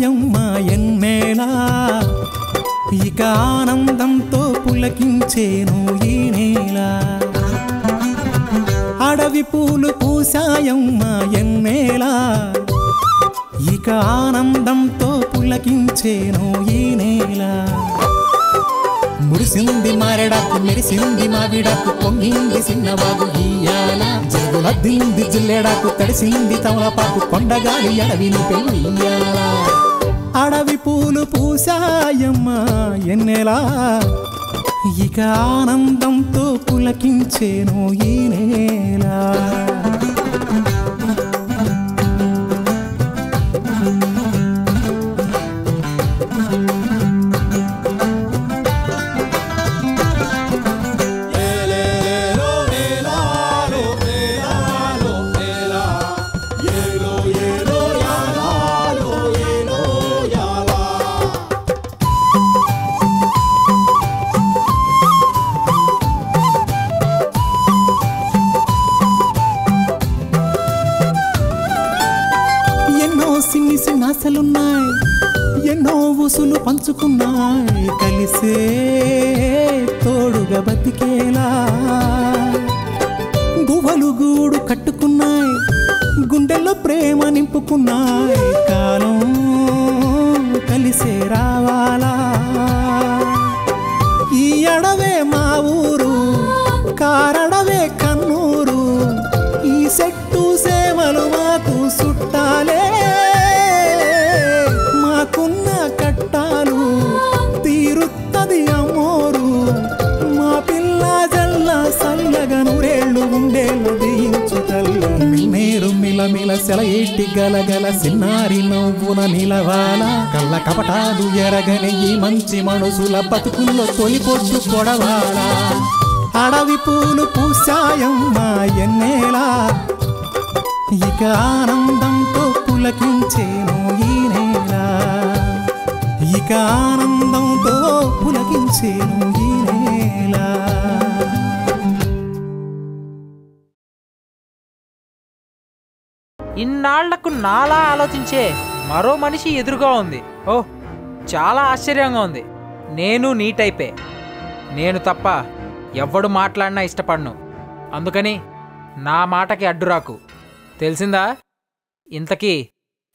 పూసాయమ్మ ఎన్నేలా ఇక ఆనందంతో పులకించేను ఈ నేల అడవి పూలు పూసాయమ్మ ఎన్నేలా ఇక ఆనందంతో పులకించేను ఈ నేల మురిసింది మారెడాకు మెరిసింది మావిడాకు పొంగింది సిన్నబాబు ఇయ్యాల జరుగులద్దింది జిల్లెడాకు తడిసింది తమలపాకు కొండగాలి అడవిని పెళ్ళియ్యాల అడవి పూలు పూసాయమ్మ ఎన్నెలా ఇక ఆనందంతో పులకించేను ఈ నేల సిన్నాసలున్నాయి ఎన్నో ఊసులు పంచుకున్నాయి కలిసే తోడుగా బతికేలా గువ్వలు గూడు కట్టుకున్నాయి గుండెల్లో ప్రేమ నింపుకున్నాయి కాలం కలిసే రావాలా ఈ అడవే మా ఊరు కారడవే కన్నూరు ఈ చెట్టు సేమలు మాకు చుట్టాలే మాకున్న కట్టాలు తీరుత్తది అమ్మోరు మా పిల్ల జల్ల సల్లగా నూరేళ్ళు ఉండేళ్ళు దీయించు తల్లు మిన్నేరు మిలమిల సెలయేటి గలగల సిన్నారి నవ్వున నిలవాల కళ్ళ కపటాలు ఎరగని ఈ మంచి మనసుల బతుకుల్లో తొలి పొట్టు కొడవాల అడవి పూలు పూసాయమ్మ ఎన్నేలా ఇక ఆనందంతో పులకించేను ఈ నేల ఇక ఆనందంతో పులకించేను ఈ నేల ఇన్నాళ్లకు నాలా ఆలోచించే మరో మనిషి ఎదురుగా ఉంది. ఓహ్, చాలా ఆశ్చర్యంగా ఉంది. నేను నీ టైపే. నేను తప్ప ఎవ్వడు మాట్లాడినా ఇష్టపడను. అందుకని నా మాటకి అడ్డురాకు, తెలిసిందా? ఇంతకీ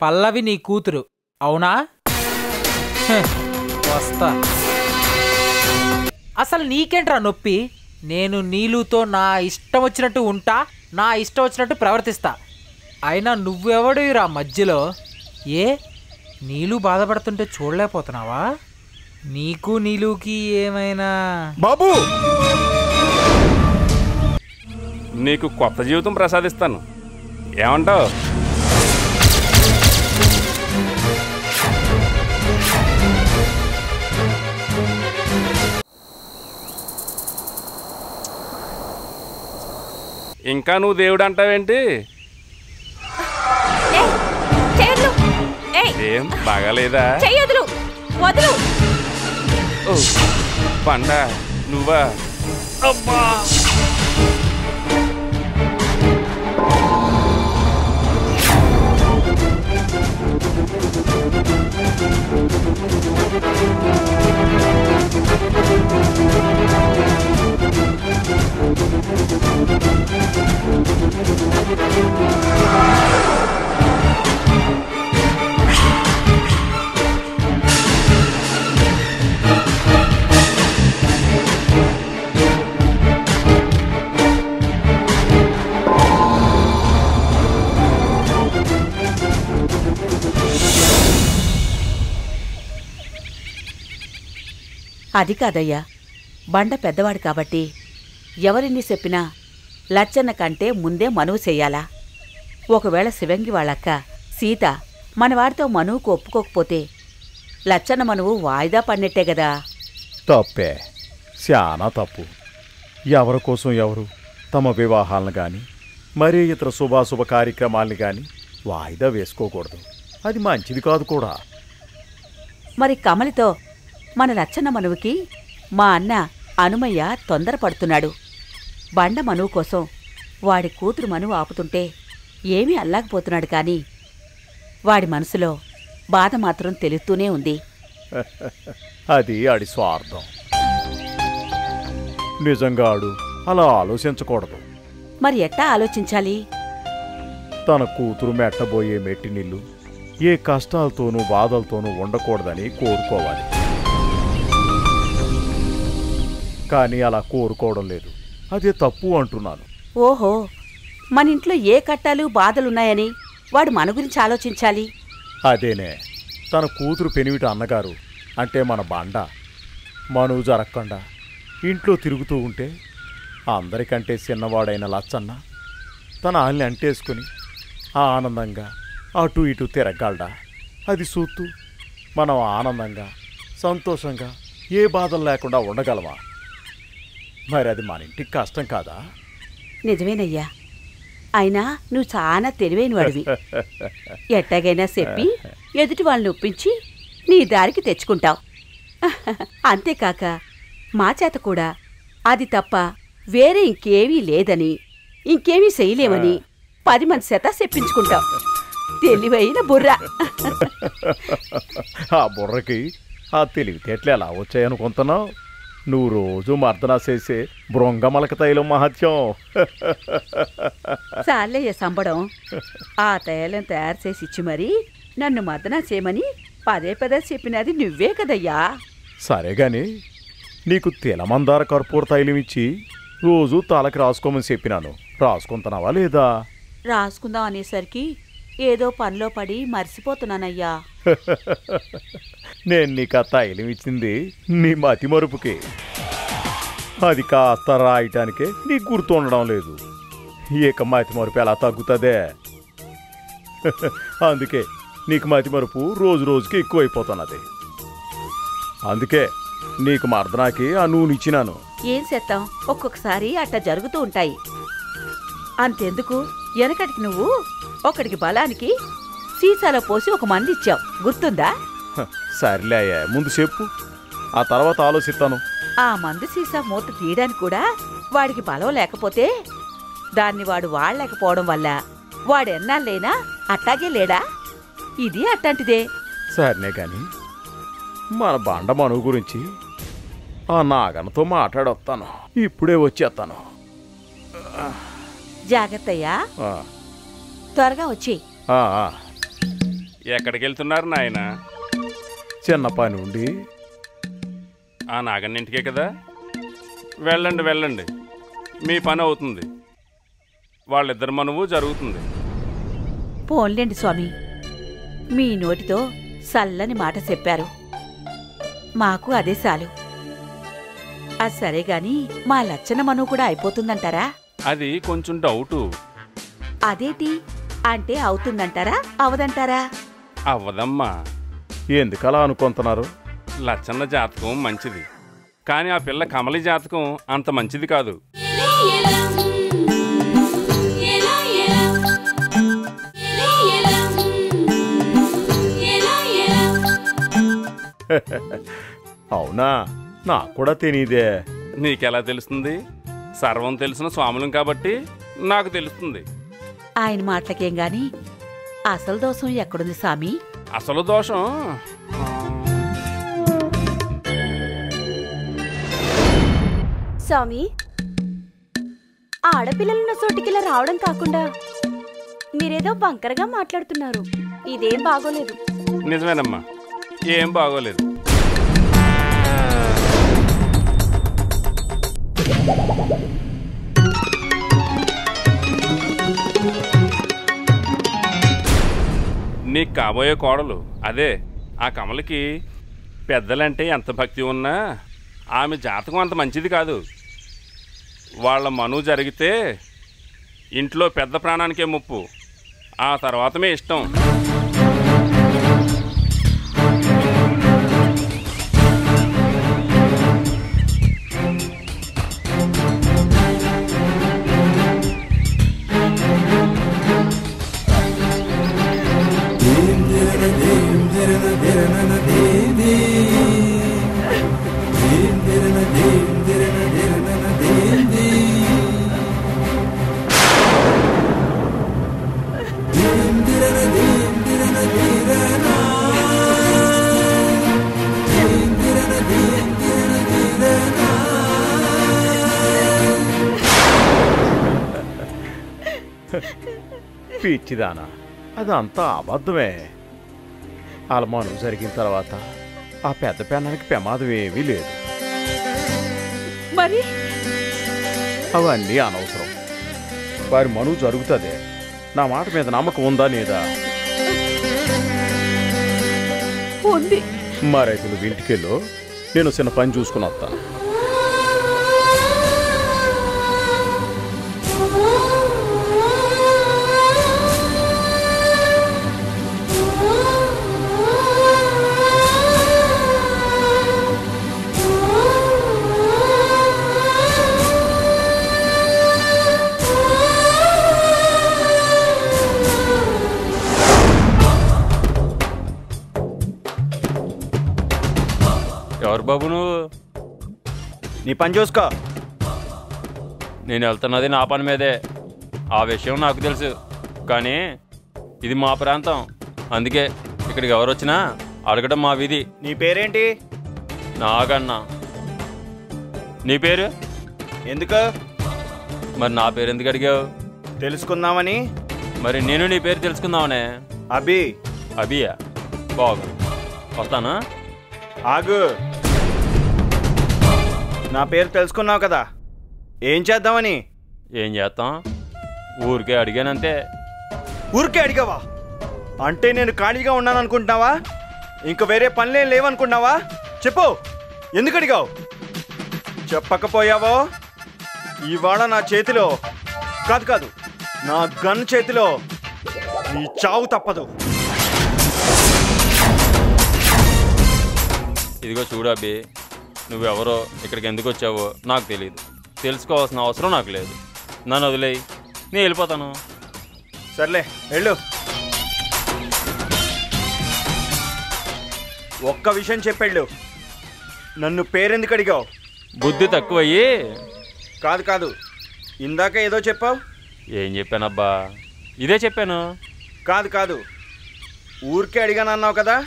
పల్లవి నీ కూతురు అవునా? వస్తా. అసలు నీకేంట్రా నొప్పి? నేను నీలుతో నా ఇష్టం వచ్చినట్టు ఉంటా, నా ఇష్టం వచ్చినట్టు ప్రవర్తిస్తా. అయినా నువ్వెవడురా మధ్యలో? ఏ నీలు బాధపడుతుంటే చూడలేకపోతున్నావా? నీకు నీలుకి ఏమైనా? బాబు, నీకు కొత్త జీవితం ప్రసాదిస్తాను, ఏమంటావు? ఇంకా నువ్వు దేవుడు అంటావేంటి? ఏం బాగాలేదా? పండ నువ్వా? అబ్బా, అది కాదయ్యా, బండ పెద్దవాడు కాబట్టి ఎవరిన్ని చెప్పినా లచ్చన్న కంటే ముందే మనువు చెయ్యాలా? ఒకవేళ శివంగి వాళ్ళక్క సీత మనవాడితో మనువుకు ఒప్పుకోకపోతే లచ్చన్న మనువు వాయిదా పడినట్టే గదా. తప్పే, చాలా తప్పు. ఎవరి కోసం ఎవరు తమ వివాహాలను గాని మరీ ఇతర శుభాశుభ కార్యక్రమాల్ని గాని వాయిదా వేసుకోకూడదు. అది మంచిది కాదు కూడా. మరి కమలితో మన లచ్చన్న మనువుకి మా అన్న అనుమయ్య తొందరపడుతున్నాడు. బండ మనువు కోసం వాడి కూతురు మనువు ఆపుతుంటే ఏమీ అల్లాకపోతున్నాడు. కాని వాడి మనసులో బాధ మాత్రం తెలుస్తూనే ఉంది. అది ఆడి స్వార్థం. నిజంగా ఆడు అలా ఆలోచించకూడదు. మరి ఎట్టా ఆలోచించాలి? తన కూతురు మెట్టబోయే మెట్టినిల్లు ఏ కష్టాలతోనూ బాధలతోనూ ఉండకూడదని కోరుకోవాలి. కానీ అలా కోరుకోవడం లేదు. అదే తప్పు అంటున్నాను. ఓహో, మన ఇంట్లో ఏ కట్టాలు బాధలున్నాయని వాడు మన గురించి ఆలోచించాలి? అదేనే తన కూతురు పెనివిటి అన్నగారు అంటే మన బండ మనువు జరగకుండా ఇంట్లో తిరుగుతూ ఉంటే అందరికంటే చిన్నవాడైన లచ్చన్న తన ఆల్ని అంటేసుకుని ఆనందంగా అటు ఇటు తిరగలడా? అది చూస్తూ మనం ఆనందంగా సంతోషంగా ఏ బాధలు లేకుండా ఉండగలమా? మరి అది మన ఇంటికి కష్టం కాదా? నిజమేనయ్యా, అయినా నువ్వు చాలా తెలివైన వాడివి. ఎట్టాగైనా చెప్పి ఎదుటి వాళ్ళని ఒప్పించి నీ దారికి తెచ్చుకుంటావు. అంతేకాక మా చేత కూడా అది తప్ప వేరే ఇంకేమీ లేదని, ఇంకేమీ చేయలేమని 10 మంది చేత చెప్పించుకుంటావు. తెలివైన బుర్ర. ఆ బుర్రకి ఆ తెలివితేటలు ఎలా వచ్చాయనుకుంటున్నావు? నువ్వు రోజు మర్దన చేసే బృంగమలక తైలం మహత్యం. చాలయ్య సంబడం. ఆ తైలం తయారు చేసి ఇచ్చి మరీ నన్ను మర్దన చేయమని పదే చెప్పినది నువ్వే కదయ్యా. సరే గాని నీకు తెలమందార కర్పూర తైలం ఇచ్చి రోజు తలకి రాసుకోమని చెప్పినాను. రాసుకుంటున్నావా లేదా? రాసుకుందాం అనేసరికి ఏదో పనిలో పడి మర్చిపోతున్నానయ్యా. నేను నీకు ఆ తైలం ఇచ్చింది నీ మతి మరుపుకి. అది కాస్త రాయటానికే నీకు గుర్తుండడం లేదు. ఇక మతి మరుపు ఎలా తగ్గుతుందే? అందుకే నీకు మతి మరుపు రోజు రోజుకి ఎక్కువైపోతున్నది. అందుకే నీకు మర్దనాకి ఆ నూనె ఇచ్చినాను. ఏం చేద్దాం, ఒక్కొక్కసారి అట్ట జరుగుతూ ఉంటాయి. అంతెందుకు, వెనకటికి నువ్వు ఒకడికి బలానికి సీసాలో పోసి ఒక మంది ఇచ్చావు, గుర్తుందా? సర్లే ముందు చెప్పు, ఆ తర్వాత ఆలోచిస్తాను. ఆ మందు సీసా మూత తీయడానికి కూడా వాడికి బలం లేకపోతే దాన్ని వాడు వాడలేకపోవడం వల్ల వాడెన్నాళ్ళైనా అట్టాగే లేడా? ఇది అట్టాంటిదే. సరేనే గాని మన బండ మనువు గురించి ఆ నాగనతో మాట్లాడొస్తాను. ఇప్పుడే వచ్చేస్తాను. జాగ్రత్తయ్యా, త్వరగా వచ్చి. ఎక్కడికి వెళ్తున్నారు నాయన? చిన్న పని ఉండి. ఆ నాగన్నింటికే కదా, వెళ్ళండి వెళ్ళండి, మీ పని అవుతుంది. వాళ్ళిద్దరి మనువు జరుగుతుంది. పోన్లేండి స్వామి, మీ నోటితో చల్లని మాట చెప్పారు. మాకు అదే చాలు. అది సరే గాని మా లచ్చన మనువు కూడా అయిపోతుందంటారా? అది కొంచెం డౌటు. అదేటి అంటే అవుతుందంటారా అవదంటారా? అవ్వదమ్మా. ఎందుకలా అనుకుంటున్నారు? లచ్చన్న జాతకం మంచిది, కానీ ఆ పిల్ల కమలి జాతకం అంత మంచిది కాదు. అవునా? నాకు కూడా తెలీదే. నీకెలా తెలుస్తుంది? సర్వం తెలిసిన స్వాములం కాబట్టి నాకు తెలుస్తుంది. ఆయన మాటలకేం గాని అసలు దోషం ఎక్కడుంది స్వామి? అసలు దోషం స్వామి, ఆడపిల్లలున్న చోటికిలా రావడం కాకుండా మీరేదో బంకరగా మాట్లాడుతున్నారు. ఇదేం బాగోలేదు. నిజమేనమ్మా, ఏం బాగోలేదు. నీకు కాబోయే కోడలు అదే. ఆ కమలకి పెద్దలంటే ఎంత భక్తి ఉన్నా ఆమె జాతకం అంత మంచిది కాదు. వాళ్ళ మనువు జరిగితే ఇంట్లో పెద్ద ప్రాణానికే ముప్పు, ఆ తర్వాతమే ఇష్టం. పిచ్చిదానా, అదంతా అబద్ధమే. అలమానం జరిగిన తర్వాత ఆ పెద్ద పెన్నానికి ప్రమాదం ఏమీ లేదు. మరి అవన్నీ అనవసరం. వారి మనువు జరుగుతుంది. నా మాట మీద నమ్మకం ఉందా లేదా? ఉంది. మరైతే నువ్వు ఇంటికెళ్ళు, నేను చిన్న పని చూసుకుని వస్తాను. ఎవరు బాబు నువ్వు? నీ పని చూసుకో. నేను వెళ్తున్నది నా పని మీదే. ఆ విషయం నాకు తెలుసు. కానీ ఇది మా ప్రాంతం, అందుకే ఇక్కడికి ఎవరు వచ్చినా అడగడం మా విధి. నీ పేరేంటి? నాగన్నా. నీ పేరు? ఎందుకు? మరి నా పేరు ఎందుకు అడిగావు? తెలుసుకుందామని. మరి నేను నీ పేరు తెలుసుకుందామనే. అభి. అభియా? బాగుంది, వస్తానా? ఆగు. నా పేరు తెలుసుకున్నావు కదా, ఏం చేద్దామని? ఏం చేస్తాం, ఊరికే అడిగానంతే. ఊరికే అడిగావా? అంటే నేను ఖాళీగా ఉన్నాను అనుకుంటున్నావా? ఇంక వేరే పనులేం లేవనుకుంటున్నావా? చెప్పు, ఎందుకు అడిగావు? చెప్పకపోయావో ఇవాళ నా చేతిలో కాదు నా గన్ చేతిలో నీ చావు తప్పదు. ఇదిగో చూడు అబ్బి, నువ్వెవరో ఇక్కడికి ఎందుకు వచ్చావో నాకు తెలియదు. తెలుసుకోవాల్సిన అవసరం నాకు లేదు. నన్ను వదిలేయి, నేను వెళ్ళిపోతాను. సర్లే వెళ్ళు. ఒక్క విషయం చెప్పెళ్ళు, నన్ను పేరెందుకు అడిగావు? బుద్ధి తక్కువయ్యి. కాదు ఇందాక ఏదో చెప్పావు. ఏం చెప్పానబ్బా? ఇదే చెప్పాను. కాదు ఊరికే అడిగాను అన్నావు కదా,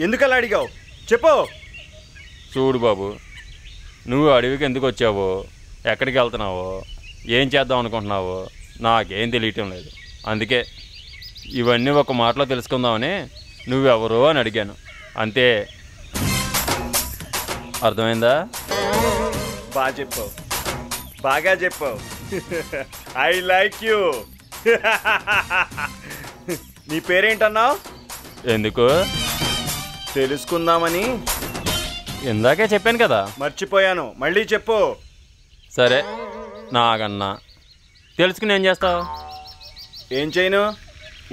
ఎందుకలా అడిగావు చెప్పు. చూడు బాబు, నువ్వు అడవికి ఎందుకు వచ్చావో, ఎక్కడికి వెళ్తున్నావో, ఏం చేద్దాం అనుకుంటున్నావో నాకేం తెలియటం లేదు. అందుకే ఇవన్నీ ఒక మాటలో తెలుసుకుందామని నువ్వెవరో అని అడిగాను, అంతే. అర్థమైందా? బాగా చెప్పావు, బాగా చెప్పావు. I like you. నీ పేరేంటన్నావు? ఎందుకు? తెలుసుకుందామని. ఇందాకే చెప్పాను కదా. మర్చిపోయాను, మళ్ళీ చెప్పు. సరే, నాగన్నా. తెలుసుకుని ఏం చేస్తావు? ఏం చేయను,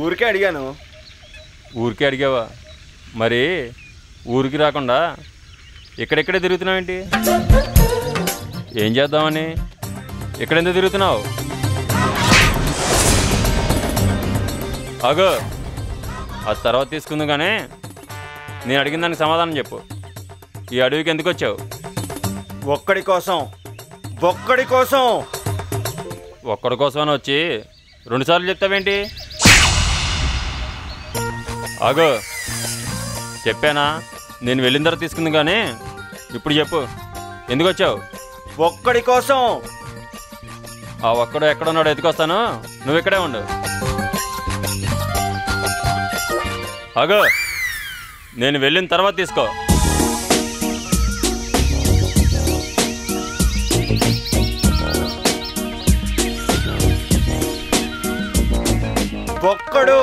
ఊరికే అడిగాను. ఊరికే అడిగావా? మరి ఊరికి రాకుండా ఇక్కడెక్కడే తిరుగుతున్నావేంటి? ఏం చేద్దామని ఇక్కడెందుకు తిరుగుతున్నావు? అగో, అది తర్వాత తీసుకుంది. కానీ నేను అడిగిన దానికి సమాధానం చెప్పు. ఈ అడవికి ఎందుకు వచ్చావు? ఒక్కడి కోసం. ఒక్కడి కోసమని వచ్చి 2 సార్లు చెప్తావేంటి? అగో, చెప్పానా నేను వెళ్ళిన తర్వాత తీసుకుంది. కానీ ఇప్పుడు చెప్పు, ఎందుకు వచ్చావు? ఒక్కడి కోసం. ఆ ఒక్కడు ఎక్కడున్నాడో ఎత్తుకొస్తాను, నువ్వు ఇక్కడే ఉండు. అగో, నేను వెళ్ళిన తర్వాత తీసుకో. ఒక్కడు.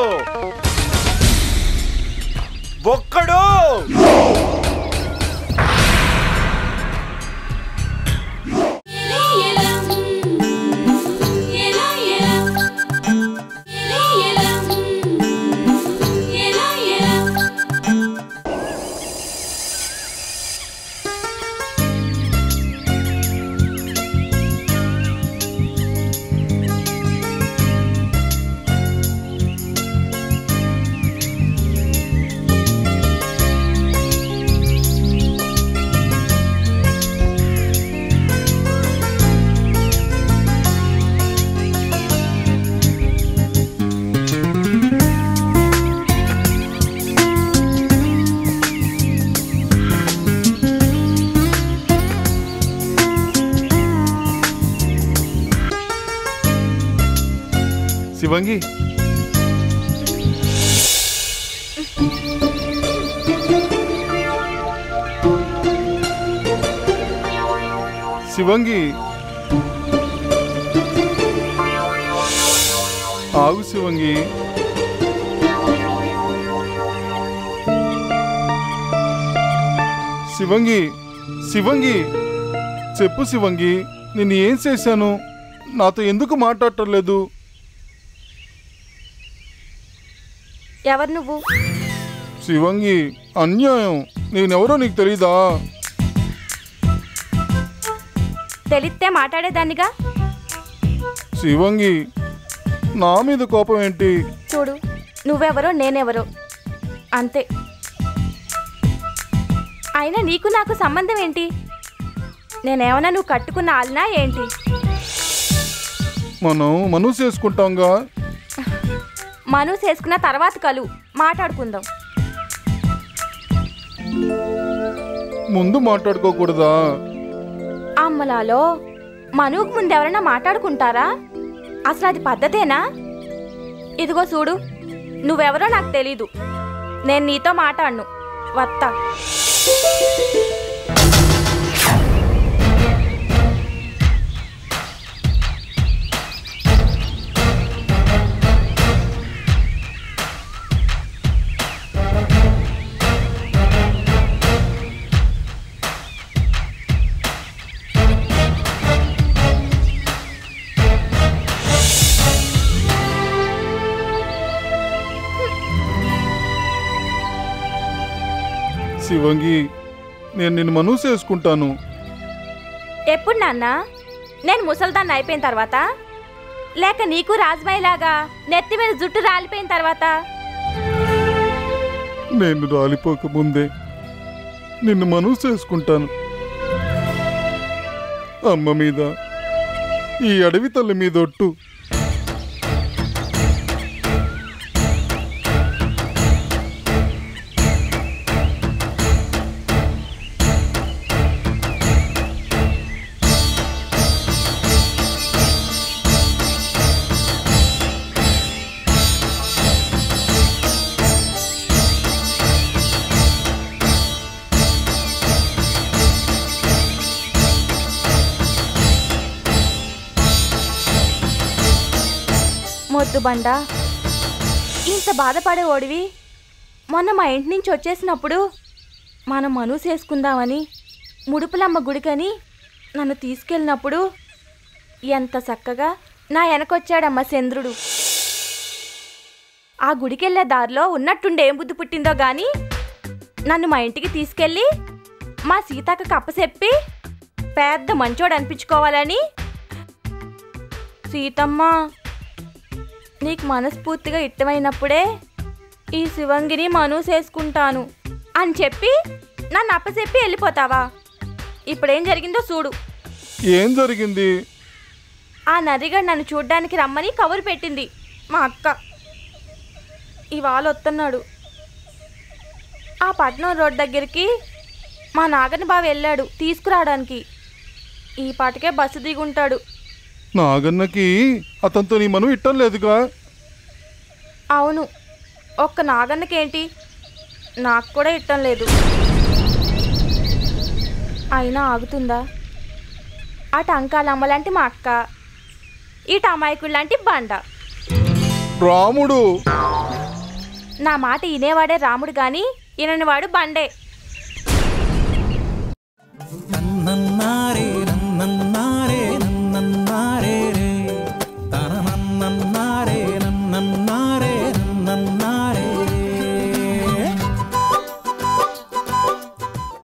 శివంగి శివంగి ఆగు శివంగి శివంగి శివంగి చెప్పు శివంగి నేను ఏం చేశాను నాతో ఎందుకు మాట్లాడటం లేదు ఎవరు నువ్వు శివంగి అన్యాయం నేనెవరో నీకు తెలీదా తెలిస్తే మాట్లాడేదాన్నిగా శివంగి నా మీద కోపం ఏంటి చూడు నువ్వెవరో నేనెవరో అంతే అయినా నీకు నాకు సంబంధం ఏంటి నేనేమన్నా నువ్వు కట్టుకున్న ఆలినా ఏంటి మనం మనసు చేసుకుంటాంగా మను చేసుకున్న తర్వాత కలు మాట్లాడుకుందాం ముందు మాట్లాడుకోకూడదా అమ్మలాలో మనుకు ముందు ఎవరైనా మాట్లాడుకుంటారా అసలు అది పద్ధతేనా ఇదిగో చూడు నువ్వెవరో నాకు తెలీదు నేను నీతో మాట్లాడను వత్తా శివంగి నేను నిన్ను మనసు చేసుకుంటాను ఎప్పుడు నాన్న నేను ముసల్దాన్ని అయిపోయిన తర్వాత లేక నీకు రాజుబాయిలాగా నెత్తి మీద జుట్టు రాలిపోయిన తర్వాత నేను రాలిపోకముందే నిన్ను మనసు చేసుకుంటాను అమ్మ మీద ఈ అడవి తల్లి మీద ఒట్టు మొద్దు బండ ఇంత బాధపడే ఓడివి మొన్న మా ఇంటి నుంచి వచ్చేసినప్పుడు మనం మనసు వేసుకుందామని ముడుపులమ్మ గుడికని నన్ను తీసుకెళ్ళినప్పుడు ఎంత చక్కగా నా వెనకొచ్చాడమ్మ చంద్రుడు ఆ గుడికెళ్ళే దారిలో ఉన్నట్టుండి ఏం బుద్ధి పుట్టిందో గాని నన్ను మా ఇంటికి తీసుకెళ్ళి మా సీతక్క కప్పచెప్పి పెద్ద మంచోడు అనిపించుకోవాలని సీతమ్మ నీకు మనస్ఫూర్తిగా ఇష్టమైనప్పుడే ఈ శివంగిని మనసు వేసుకుంటాను అని చెప్పి నన్ను అప్పచెప్పి వెళ్ళిపోతావా ఇప్పుడేం జరిగిందో చూడు ఏం జరిగింది ఆ నరిగడు నన్ను చూడ్డానికి రమ్మని కబురు పెట్టింది మా అక్క ఇవాళ వస్తున్నాడు ఆ పట్నం రోడ్ దగ్గరికి మా నాగని బావ వెళ్ళాడు తీసుకురావడానికి ఈ పాటికే బస్సు దిగుంటాడు నాగన్నకి అతనితో నీ మనం ఇట్టం లేదుగా అవును ఒక్క నాగన్నకేంటి నాకు కూడా ఇట్టం లేదు అయినా ఆగుతుందా అటు అంకాలమ్మలాంటి మా అక్క ఇటు అమాయకుళ్ళంటి బండ రాముడు నా మాట వినేవాడే రాముడు గాని విననివాడు బండే నన్నారే